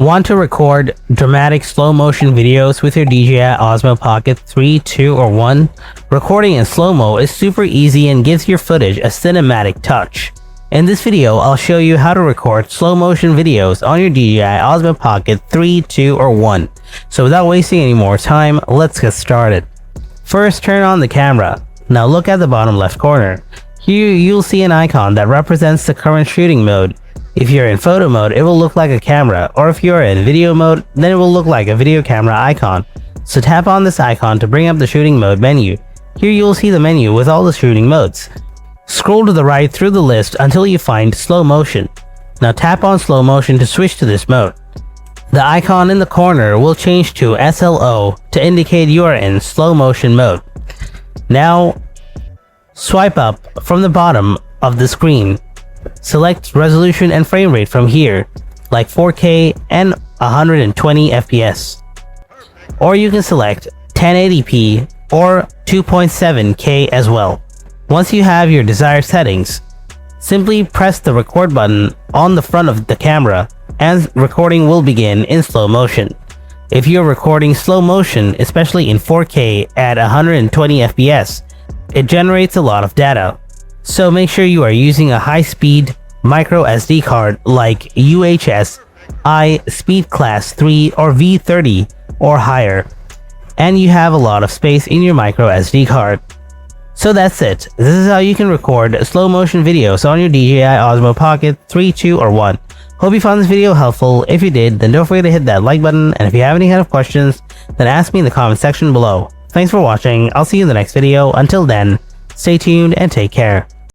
Want to record dramatic slow motion videos with your DJI Osmo Pocket 3, 2, or 1? Recording in slow-mo is super easy and gives your footage a cinematic touch. In this video, I'll show you how to record slow motion videos on your DJI Osmo Pocket 3, 2, or 1. So without wasting any more time, let's get started. First, turn on the camera. Now look at the bottom left corner. Here you'll see an icon that represents the current shooting mode. If you're in photo mode, it will look like a camera, or if you're in video mode, then it will look like a video camera icon. So tap on this icon to bring up the shooting mode menu. Here you'll see the menu with all the shooting modes. Scroll to the right through the list until you find slow motion. Now tap on slow motion to switch to this mode. The icon in the corner will change to SLO to indicate you are in slow motion mode. Now swipe up from the bottom of the screen. Select resolution and frame rate from here, like 4K and 120 FPS. Or you can select 1080p or 2.7K as well. Once you have your desired settings, simply press the record button on the front of the camera and recording will begin in slow motion. If you're recording slow motion, especially in 4K at 120 FPS, it generates a lot of data. So make sure you are using a high-speed micro SD card like UHS I Speed Class 3 or V30 or higher, and you have a lot of space in your micro SD card. So that's it. This is how you can record slow motion videos on your DJI Osmo Pocket 3, 2, or 1. Hope you found this video helpful. If you did, then don't forget to hit that like button, and if you have any kind of questions, then ask me in the comment section below. Thanks for watching. I'll see you in the next video. Until then, stay tuned and take care.